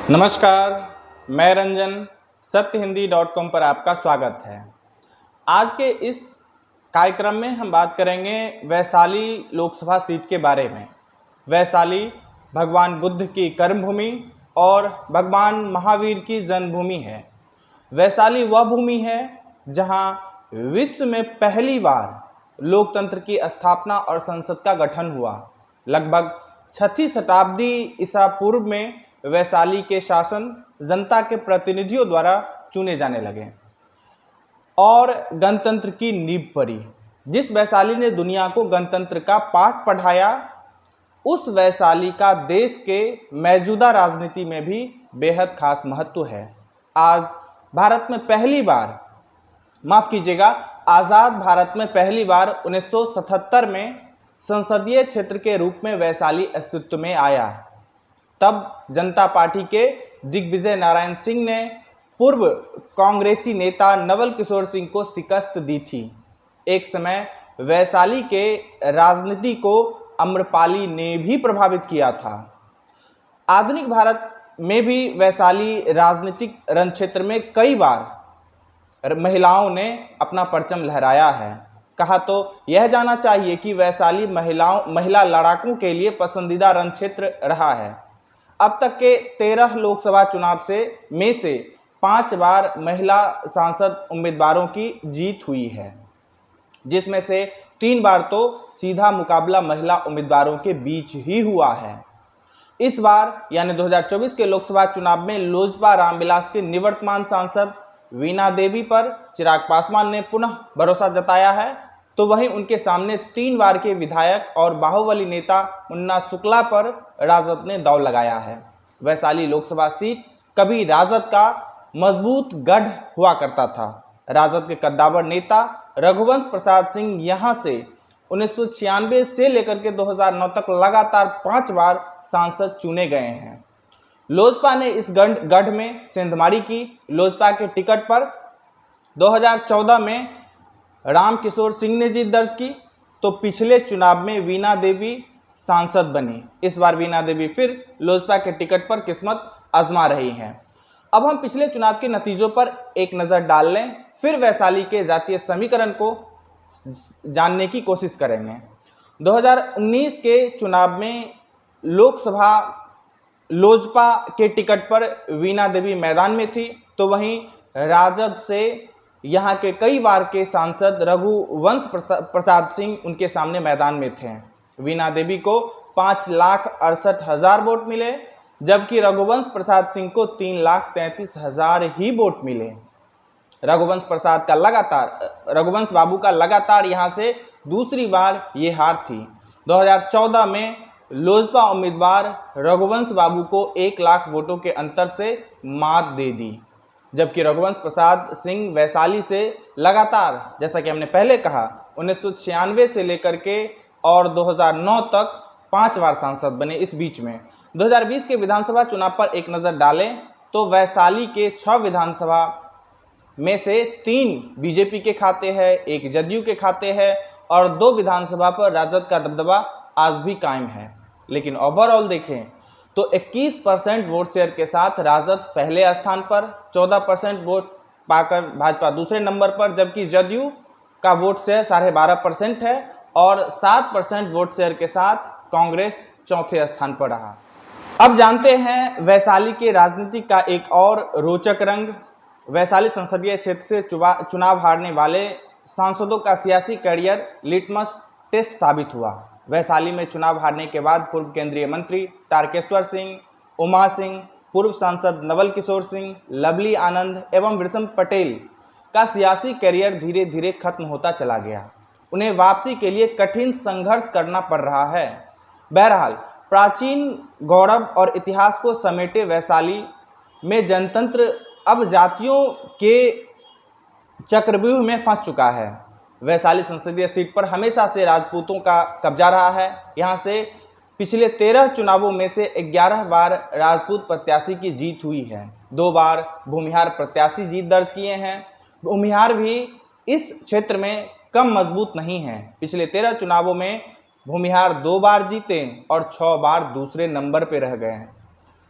नमस्कार, मैं रंजन सत्यहिंदी.com पर आपका स्वागत है। आज के इस कार्यक्रम में हम बात करेंगे वैशाली लोकसभा सीट के बारे में। वैशाली भगवान बुद्ध की कर्मभूमि और भगवान महावीर की जन्मभूमि है। वैशाली वह भूमि है जहां विश्व में पहली बार लोकतंत्र की स्थापना और संसद का गठन हुआ। लगभग 6वीं शताब्दी ईसा पूर्व में वैशाली के शासन जनता के प्रतिनिधियों द्वारा चुने जाने लगे और गणतंत्र की नींव पड़ी। जिस वैशाली ने दुनिया को गणतंत्र का पाठ पढ़ाया, उस वैशाली का देश के मौजूदा राजनीति में भी बेहद खास महत्व है। आज भारत में पहली बार, आज़ाद भारत में पहली बार 1977 में संसदीय क्षेत्र के रूप में वैशाली अस्तित्व में आया। तब जनता पार्टी के दिग्विजय नारायण सिंह ने पूर्व कांग्रेसी नेता नवल किशोर सिंह को शिकस्त दी थी। एक समय वैशाली के राजनीति को अम्रपाली ने भी प्रभावित किया था। आधुनिक भारत में भी वैशाली राजनीतिक रणक्षेत्र में कई बार महिलाओं ने अपना परचम लहराया है। कहा तो यह जाना चाहिए कि वैशाली महिला लड़ाकों के लिए पसंदीदा रणक्षेत्र रहा है। अब तक के 13 लोकसभा चुनाव में से 5 बार महिला सांसद उम्मीदवारों की जीत हुई है, जिसमें से 3 बार तो सीधा मुकाबला महिला उम्मीदवारों के बीच ही हुआ है। इस बार यानी 2024 के लोकसभा चुनाव में लोजपा रामविलास के निवर्तमान सांसद वीणा देवी पर चिराग पासवान ने पुनः भरोसा जताया है, तो वहीं उनके सामने 3 बार के विधायक और बाहुबली नेता मुन्ना शुक्ला पर राजद ने दांव लगाया है। वैशाली लोकसभा सीट कभी राजद का मजबूत गढ़ हुआ करता था। राजद के कद्दावर नेता रघुवंश प्रसाद सिंह यहां से 1996 से लेकर के 2009 तक लगातार 5 बार सांसद चुने गए हैं। लोजपा ने इस गढ़ में सेंधमारी की। लोजपा के टिकट पर 2014 में रामकिशोर सिंह ने जीत दर्ज की, तो पिछले चुनाव में वीणा देवी सांसद बनी। इस बार वीणा देवी फिर लोजपा के टिकट पर किस्मत आजमा रही हैं। अब हम पिछले चुनाव के नतीजों पर एक नज़र डाल लें, फिर वैशाली के जातीय समीकरण को जानने की कोशिश करेंगे। 2019 के चुनाव में लोजपा के टिकट पर वीणा देवी मैदान में थी, तो वहीं राजद से यहाँ के कई बार के सांसद रघुवंश प्रसाद सिंह उनके सामने मैदान में थे। वीणा देवी को 5,68,000 वोट मिले, जबकि रघुवंश प्रसाद सिंह को 3,33,000 ही वोट मिले। रघुवंश बाबू का लगातार यहाँ से दूसरी बार ये हार थी। 2014 में लोजपा उम्मीदवार रघुवंश बाबू को 1 लाख वोटों के अंतर से मात दे दी, जबकि रघुवंश प्रसाद सिंह वैशाली से लगातार, जैसा कि हमने पहले कहा, 1996 से लेकर के और 2009 तक 5 बार सांसद बने। इस बीच में 2020 के विधानसभा चुनाव पर एक नज़र डालें तो वैशाली के 6 विधानसभा में से 3 बीजेपी के खाते हैं, 1 जदयू के खाते हैं और 2 विधानसभा पर राजद का दबदबा आज भी कायम है। लेकिन ओवरऑल देखें तो 21% वोट शेयर के साथ राजद पहले स्थान पर, 14% वोट पाकर भाजपा दूसरे नंबर पर, जबकि जदयू का वोट शेयर 12.5% है और 7% वोट शेयर के साथ कांग्रेस चौथे स्थान पर रहा। अब जानते हैं वैशाली के राजनीति का एक और रोचक रंग। वैशाली संसदीय क्षेत्र से चुनाव हारने वाले सांसदों का सियासी करियर लिटमस टेस्ट साबित हुआ। वैशाली में चुनाव हारने के बाद पूर्व केंद्रीय मंत्री तारकेश्वर सिंह, उमा सिंह, पूर्व सांसद नवल किशोर सिंह, लवली आनंद एवं विषम पटेल का सियासी करियर धीरे धीरे खत्म होता चला गया। उन्हें वापसी के लिए कठिन संघर्ष करना पड़ रहा है। बहरहाल प्राचीन गौरव और इतिहास को समेटे वैशाली में जनतंत्र अब जातियों के चक्रव्यूह में फंस चुका है। वैशाली संसदीय सीट पर हमेशा से राजपूतों का कब्जा रहा है। यहाँ से पिछले 13 चुनावों में से 11 बार राजपूत प्रत्याशी की जीत हुई है। 2 बार भूमिहार प्रत्याशी जीत दर्ज किए हैं। भूमिहार भी इस क्षेत्र में कम मजबूत नहीं है। पिछले 13 चुनावों में भूमिहार 2 बार जीते और 6 बार दूसरे नंबर पर रह गए हैं।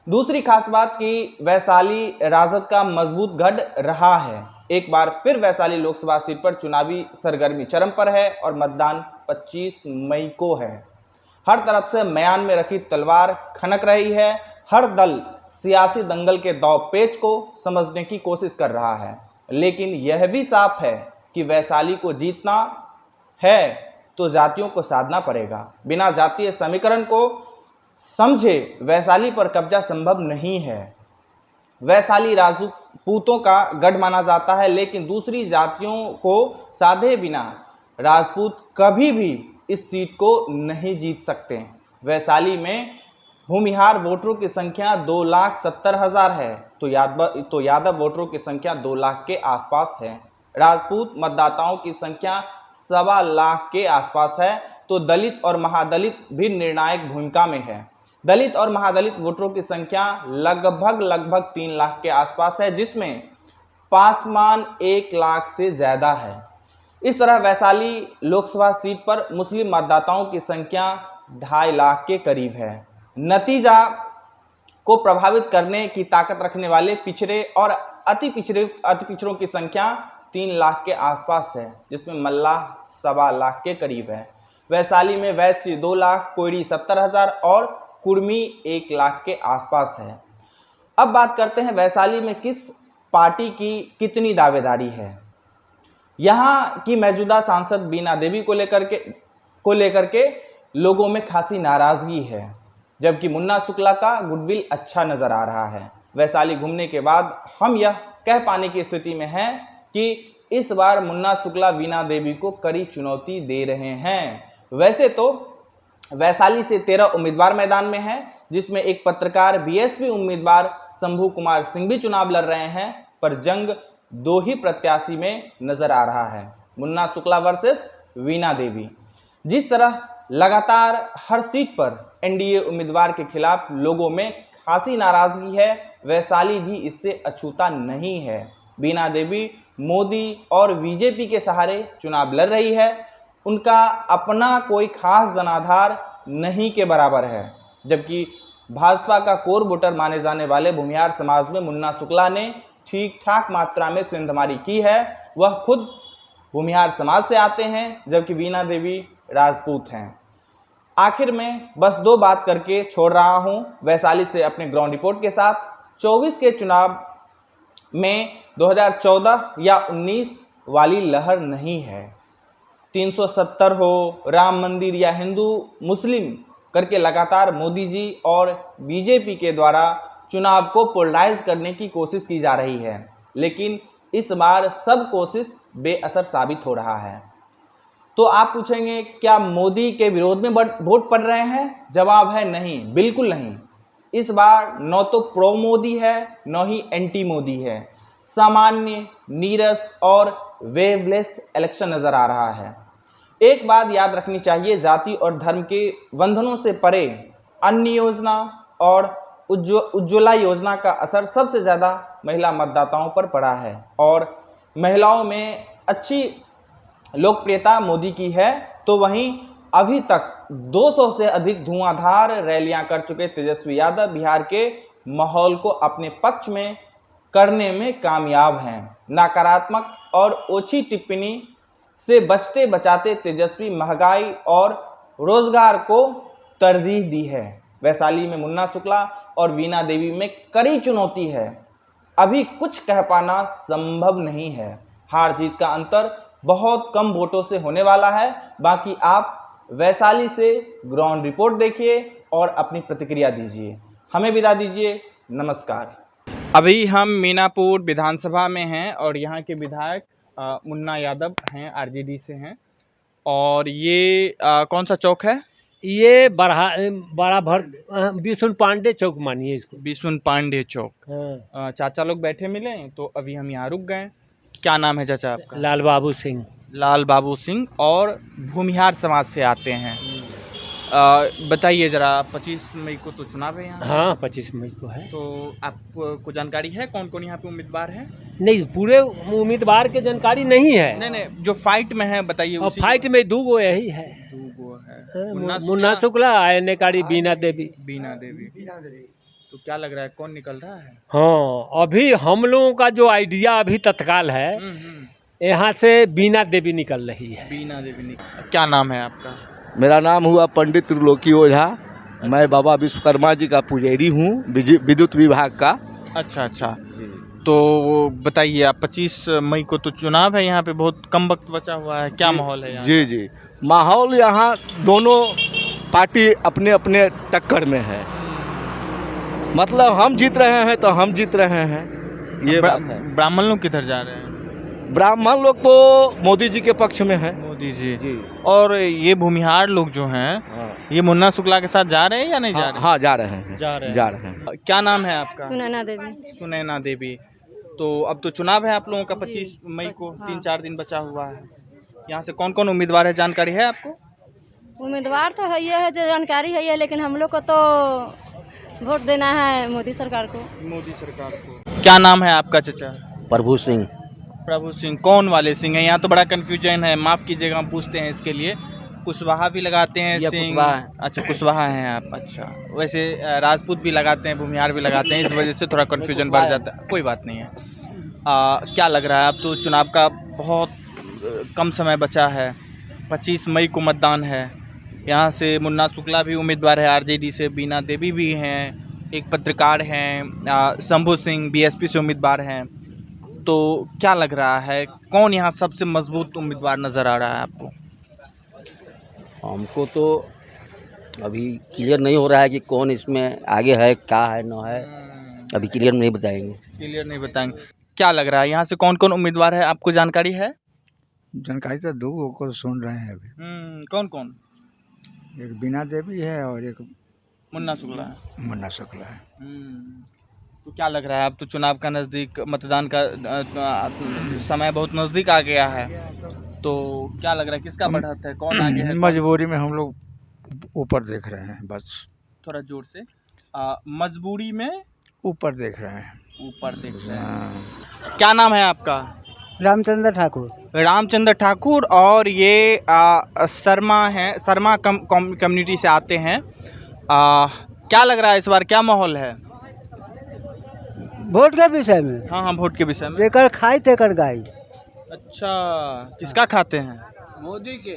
दूसरी खास बात कि वैशाली राजद का मजबूत गढ़ रहा है। एक बार फिर वैशाली लोकसभा सीट पर चुनावी सरगर्मी चरम पर है और मतदान 25 मई को है। हर तरफ से म्यान में रखी तलवार खनक रही है। हर दल सियासी दंगल के दांव पेच को समझने की कोशिश कर रहा है, लेकिन यह भी साफ है कि वैशाली को जीतना है तो जातियों को साधना पड़ेगा। बिना जातीय समीकरण को समझे वैशाली पर कब्जा संभव नहीं है। वैशाली राजपूतों का गढ़ माना जाता है, लेकिन दूसरी जातियों को साधे बिना राजपूत कभी भी इस सीट को नहीं जीत सकते। वैशाली में भूमिहार वोटरों की संख्या 2,70,000 है, तो यादव वोटरों की संख्या 2 लाख के आसपास है। राजपूत मतदाताओं की संख्या 1.25 लाख के आसपास है, तो दलित और महादलित भी निर्णायक भूमिका में है। दलित और महादलित वोटरों की संख्या लगभग 3 लाख के आसपास है, जिसमें पासमान 1 लाख से ज्यादा है। इस तरह वैशाली लोकसभा सीट पर मुस्लिम मतदाताओं की संख्या 2.5 लाख के करीब है। नतीजा को प्रभावित करने की ताकत रखने वाले पिछड़े और अति पिछड़ों की संख्या 3 लाख के आसपास है, जिसमें मल्लाह 1.25 लाख के करीब है। वैशाली में वैश्य 2 लाख, कोयरी 70,000 और कुर्मी 1 लाख के आसपास है। अब बात करते हैं वैशाली में किस पार्टी की कितनी दावेदारी है। यहाँ की मौजूदा सांसद बीना देवी को लेकर के लोगों में खासी नाराजगी है, जबकि मुन्ना शुक्ला का गुडविल अच्छा नजर आ रहा है। वैशाली घूमने के बाद हम यह कह पाने की स्थिति में हैं कि इस बार मुन्ना शुक्ला बीना देवी को कड़ी चुनौती दे रहे हैं। वैसे तो वैशाली से 13 उम्मीदवार मैदान में हैं, जिसमें एक पत्रकार बीएसपी उम्मीदवार शंभू कुमार सिंह भी चुनाव लड़ रहे हैं, पर जंग 2 ही प्रत्याशी में नजर आ रहा है, मुन्ना शुक्ला वर्सेस वीना देवी। जिस तरह लगातार हर सीट पर एनडीए उम्मीदवार के खिलाफ लोगों में खासी नाराजगी है, वैशाली भी इससे अछूता नहीं है। बीना देवी मोदी और बीजेपी के सहारे चुनाव लड़ रही है। उनका अपना कोई खास जनाधार नहीं के बराबर है, जबकि भाजपा का कोर वोटर माने जाने वाले भूमिहार समाज में मुन्ना शुक्ला ने ठीक ठाक मात्रा में सेंधमारी की है। वह खुद भूमिहार समाज से आते हैं, जबकि वीना देवी राजपूत हैं। आखिर में बस 2 बात करके छोड़ रहा हूं वैशाली से अपने ग्राउंड रिपोर्ट के साथ। 24 के चुनाव में 2014 या 19 वाली लहर नहीं है। 370 हो, राम मंदिर या हिंदू मुस्लिम करके लगातार मोदी जी और बीजेपी के द्वारा चुनाव को पोलराइज करने की कोशिश की जा रही है, लेकिन इस बार सब कोशिश बेअसर साबित हो रहा है। तो आप पूछेंगे क्या मोदी के विरोध में वोट पड़ रहे हैं? जवाब है नहीं, बिल्कुल नहीं। इस बार न तो प्रो मोदी है न ही एंटी मोदी है। सामान्य, नीरस और वेवलेस इलेक्शन नजर आ रहा है। एक बात याद रखनी चाहिए, जाति और धर्म के बंधनों से परे अन्य योजना और उज्ज्वला योजना का असर सबसे ज़्यादा महिला मतदाताओं पर पड़ा है और महिलाओं में अच्छी लोकप्रियता मोदी की है। तो वहीं अभी तक 200 से अधिक धुआंधार रैलियां कर चुके तेजस्वी यादव बिहार के माहौल को अपने पक्ष में करने में कामयाब हैं। नकारात्मक और ओछी टिप्पणी से बचते बचाते तेजस्वी महंगाई और रोजगार को तरजीह दी है। वैशाली में मुन्ना शुक्ला और वीना देवी में कड़ी चुनौती है। अभी कुछ कह पाना संभव नहीं है। हार जीत का अंतर बहुत कम वोटों से होने वाला है। बाकी आप वैशाली से ग्राउंड रिपोर्ट देखिए और अपनी प्रतिक्रिया दीजिए। हमें विदा दीजिए, नमस्कार। अभी हम मीनापुर विधानसभा में हैं और यहाँ के विधायक मुन्ना यादव हैं, आरजेडी से हैं। और ये कौन सा चौक है? ये बड़ा भर बिशुन पांडे चौक मानिए इसको, बिशुन पांडे चौक। हाँ। चाचा लोग बैठे मिले तो अभी हम यहाँ रुक गए। क्या नाम है चाचा आपका? लाल बाबू सिंह। लाल बाबू सिंह और भूमिहार समाज से आते हैं। बताइए जरा, 25 मई को तो चुनाव है यहाँ। हाँ, 25 मई को है। तो आपको जानकारी है कौन कौन यहाँ पे उम्मीदवार है? नहीं, पूरे उम्मीदवार के जानकारी नहीं है। नहीं, जो फाइट में है बताइए। और फाइट में 2 गो यही है। 2 गो है, मुन्ना शुक्ला, आयने कारी बीना देवी। तो क्या लग रहा है, कौन निकल रहा है? हाँ, अभी हम लोगों का जो आइडिया अभी तत्काल है, यहाँ से बीना देवी निकल रही है। बीना देवी निकल। क्या नाम है आपका? मेरा नाम हुआ पंडित त्रिलोकी ओझा। मैं बाबा विश्वकर्मा जी का पुजारी हूँ, विद्युत विभाग का। अच्छा अच्छा, तो बताइए आप, 25 मई को तो चुनाव है, यहाँ पे बहुत कम वक्त बचा हुआ है, क्या माहौल है यहाँ? जी जी, माहौल यहाँ दोनों पार्टी अपने अपने टक्कर में है। मतलब हम जीत रहे हैं तो हम जीत रहे हैं, ये बात है। ब्राह्मण लोग किधर जा रहे हैं? ब्राह्मण लोग तो मोदी जी के पक्ष में है। मोदी जी जी। और ये भूमिहार लोग जो हैं, ये मुन्ना शुक्ला के साथ जा रहे हैं या नहीं जा रहे हैं? हाँ, जा रहे हैं, जा रहे हैं। जा रहे हैं। क्या नाम है आपका? सुनैना देवी। सुनैना देवी। तो अब तो चुनाव है आप लोगों का 25 मई को, 3-4 दिन बचा हुआ है। यहाँ से कौन कौन उम्मीदवार है, जानकारी है आपको? उम्मीदवार तो है, ये है जो जानकारी है, लेकिन हम लोग को तो वोट देना है मोदी सरकार को। मोदी सरकार को। क्या नाम है आपका चाचा? प्रभु सिंह। प्रभु सिंह। कौन वाले सिंह है? यहाँ तो बड़ा कंफ्यूजन है, माफ़ कीजिएगा, हम पूछते हैं इसके लिए। कुशवाहा भी लगाते हैं सिंह? अच्छा, कुशवाहा हैं आप। अच्छा, वैसे राजपूत भी लगाते हैं, भूमिहार भी लगाते हैं, इस वजह से थोड़ा कन्फ्यूजन बढ़ जाता है। कोई बात नहीं है। क्या लग रहा है, अब तो चुनाव का बहुत कम समय बचा है, 25 मई को मतदान है। यहाँ से मुन्ना शुक्ला भी उम्मीदवार है आरजेडी से, बीना देवी भी हैं, एक पत्रकार हैं, शंभू सिंह बीएसपी से उम्मीदवार हैं। तो क्या लग रहा है, कौन यहाँ सबसे मजबूत उम्मीदवार नज़र आ रहा है आपको? हमको तो अभी क्लियर नहीं हो रहा है कि कौन इसमें आगे है, क्या है ना है, अभी क्लियर नहीं बताएंगे। क्लियर नहीं बताएंगे। क्या लग रहा है, यहाँ से कौन कौन उम्मीदवार है, आपको जानकारी है? जानकारी तो दो को सुन रहे हैं अभी। कौन कौन? एक बीना देवी है और एक मुन्ना शुक्ला है। मुन्ना शुक्ला है। तो क्या लग रहा है, अब तो चुनाव का नज़दीक, मतदान का समय बहुत नज़दीक आ गया है, तो क्या लग रहा है, किसका बढ़त है, कौन आगे है? मजबूरी में हम लोग ऊपर देख रहे हैं, बस थोड़ा जोर से। मजबूरी में ऊपर देख रहे हैं। ऊपर देख रहे हैं। क्या नाम है आपका? रामचंद्र ठाकुर। रामचंद्र ठाकुर। और ये शर्मा हैं, शर्मा कम्युनिटी से आते हैं। क्या लग रहा है इस बार, क्या माहौल है? वोट के विषय में? हाँ, वोट के विषय में। जेकर खाई तेकर गाई। अच्छा, किसका खाते हैं? मोदी के।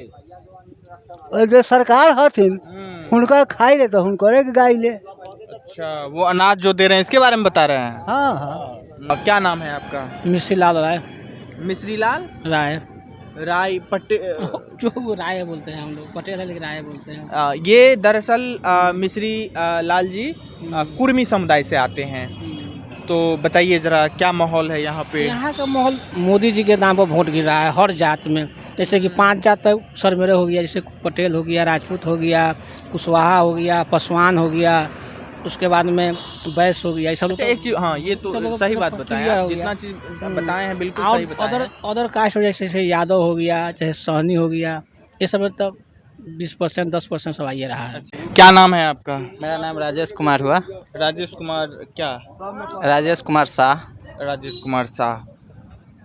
और जो सरकार हथिन उनका खाई ले तो उनकर के गाई ले। अच्छा, वो अनाज जो दे रहे हैं इसके बारे में बता रहे हैं? हाँ हाँ। क्या नाम है आपका? मिश्री लाल राय। मिश्री लाल राय। राय पटेल, जो राय बोलते हैं हम लोग, पटेल है लेकिन राय बोलते हैं। ये दरअसल मिश्री लाल जी कुर्मी समुदाय से आते हैं। तो बताइए ज़रा, क्या माहौल है यहाँ पे? यहाँ का माहौल मोदी जी के नाम पर वोट गिर रहा है हर जात में। जैसे कि 5 जात तक सरमेरे हो गया, जैसे पटेल हो गया, राजपूत हो गया, कुशवाहा हो गया, पासवान हो गया, उसके बाद में बैस हो गया। सब अच्छा, एक चीज़, हाँ, ये तो सही बात बताएं आप, जितना चीज़ बताए हैं बिल्कुल सही बताएं हैं। अदर कास्ट हो, जैसे यादव हो गया, चाहे सहनी हो गया, ये सब तो 20% 10% सब आइए रहा है। क्या नाम है आपका? मेरा नाम राजेश कुमार हुआ। राजेश कुमार। क्या? राजेश कुमार शाह। राजेश कुमार शाह।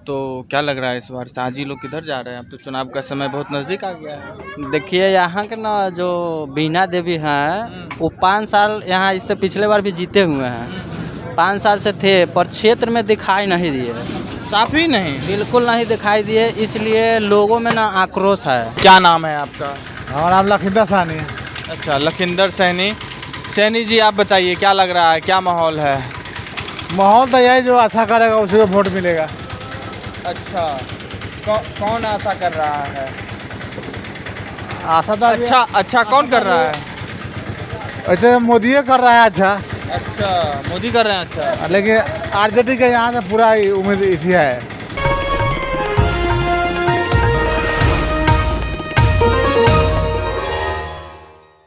तो क्या लग रहा है इस बार शाहजी लोग किधर जा रहे हैं, अब तो चुनाव का समय बहुत नज़दीक आ गया है? देखिए यहाँ के ना जो बीना देवी हैं, वो 5 साल यहाँ इससे पिछले बार भी जीते हुए हैं, 5 साल से थे, पर क्षेत्र में दिखाई नहीं दिए, साफ ही नहीं, बिल्कुल नहीं दिखाई दिए, इसलिए लोगों में ना आक्रोश है। क्या नाम है आपका? हमारा नाम लखिंदर साहनी है। अच्छा, लखिंदर सैनी। सैनी जी, आप बताइए, क्या लग रहा है, क्या माहौल है? माहौल तो यही, जो अच्छा करेगा उसी को वोट मिलेगा। अच्छा, कौन आशा कर रहा है? आशा तो अच्छा कौन कर रहा है? ऐसे मोदी कर रहा है। अच्छा, मोदी कर रहे हैं। अच्छा, लेकिन आरजेडी के यहाँ से पूरा उम्मीद इसी है।